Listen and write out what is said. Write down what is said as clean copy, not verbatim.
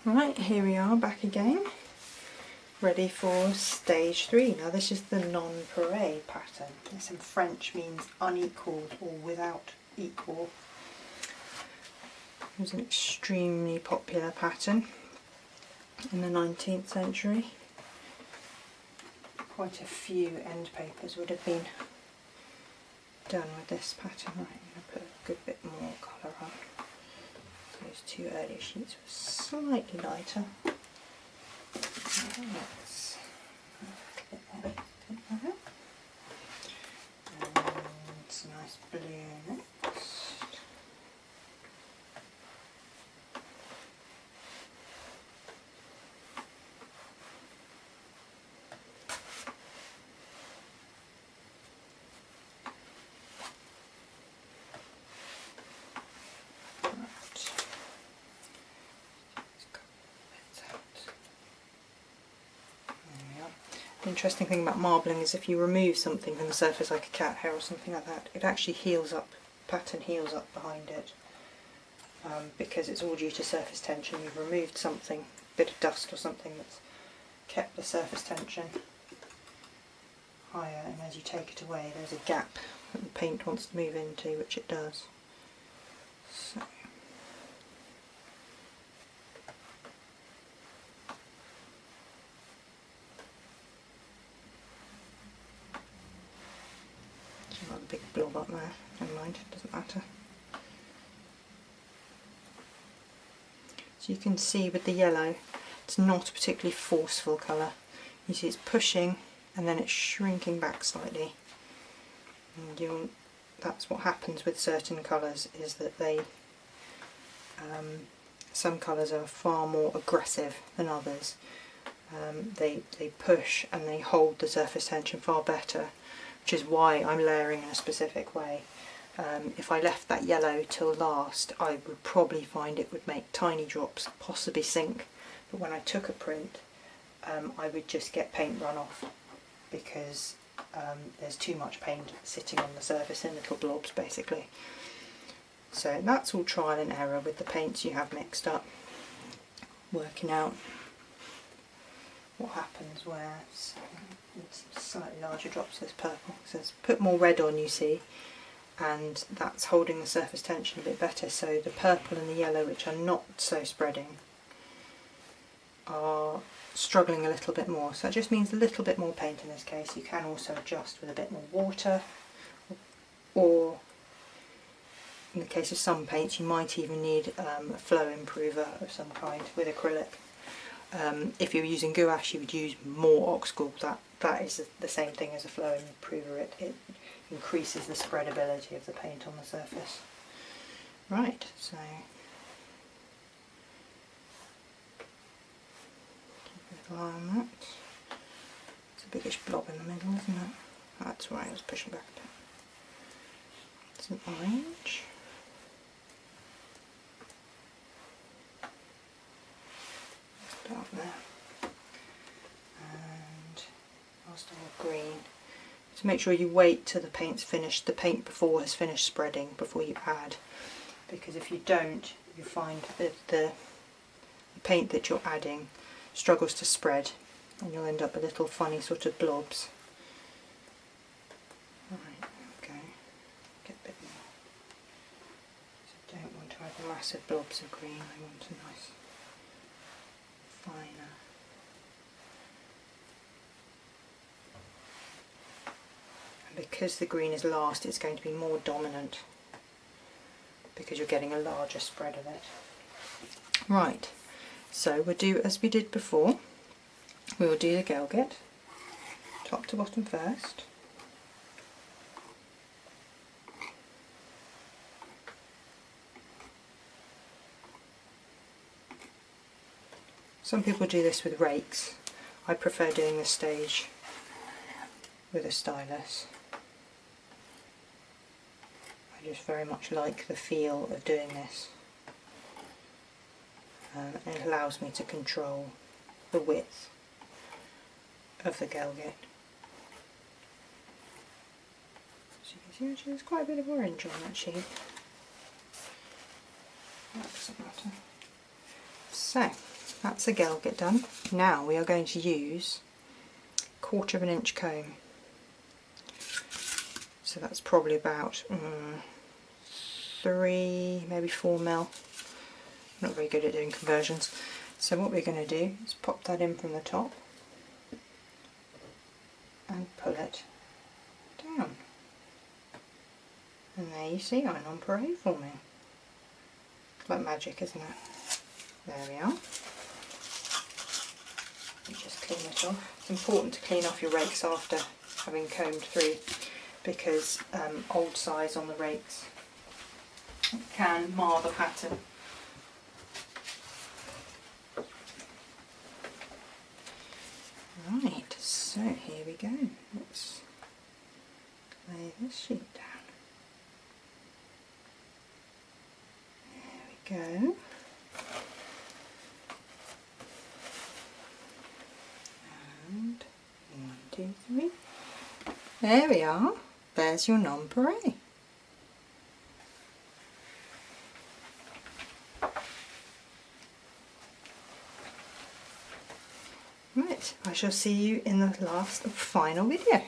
Right, here we are back again, ready for stage 3. Now this is the Nonpareil pattern. This in French means unequalled or without equal. It was an extremely popular pattern in the 19th century. Quite a few end papers would have been done with this pattern. Right, I'm going to put a good bit more colour on. Those two earlier sheets were slightly lighter. Let's get that a bit there. And some nice blue next. The interesting thing about marbling is if you remove something from the surface, like a cat hair or something like that, it actually heals up, the pattern heals up behind it, because it's all due to surface tension. You've removed something, a bit of dust or something that's kept the surface tension higher, and as you take it away there's a gap that the paint wants to move into, which it does. So. Big blob up there, never mind, it doesn't matter. So you can see with the yellow, it's not a particularly forceful colour. You see it's pushing and then it's shrinking back slightly. And that's what happens with certain colours, is that they, some colours are far more aggressive than others. They push and they hold the surface tension far better, which is why I'm layering in a specific way. If I left that yellow till last, I would probably find it would make tiny drops, possibly sink, but when I took a print, I would just get paint runoff, because there's too much paint sitting on the surface in little blobs basically. So that's all trial and error with the paints you have mixed up, working out what happens where. It's slightly larger drops of this purple. It says put more red on, you see, and that's holding the surface tension a bit better. So the purple and the yellow, which are not so spreading, are struggling a little bit more. So that just means a little bit more paint in this case. You can also adjust with a bit more water, or in the case of some paints you might even need a flow improver of some kind with acrylic. If you're using gouache, you would use more ox gall. That is the same thing as a flow improver. It increases the spreadability of the paint on the surface. Right, so keep an eye on that. It's a biggish blob in the middle, isn't it? That's why I was pushing back a bit. It's an orange. Down there, and last of all green. So make sure you wait till the paint's finished, the paint before has finished spreading before you add, because if you don't, you find that the paint that you're adding struggles to spread and you'll end up with little funny sort of blobs. Right, okay, get a bit more. So I don't want to add massive blobs of green, I want a nice finer. And because the green is last, it's going to be more dominant because you're getting a larger spread of it. Right, so we'll do as we did before. We will do the Gelget, top to bottom first. Some people do this with rakes. I prefer doing this stage with a stylus. I just very much like the feel of doing this. And it allows me to control the width of the Gelget. So you can see actually there's quite a bit of orange on that sheet. That doesn't matter. So That's a gelget done. Now we are going to use 1/4 of an inch comb. So that's probably about 3, maybe 4 mil. I'm not very good at doing conversions. So what we're going to do is pop that in from the top and pull it down. And there you see our nonpareil forming. It's like magic, isn't it? There we are. You just clean it off. It's important to clean off your rakes after having combed through, because old size on the rakes can mar the pattern. Right, so here we go. Let's lay this sheet down. There we go. And 1, 2, 3. There we are. There's your nonpareil. Right, I shall see you in the last and final video.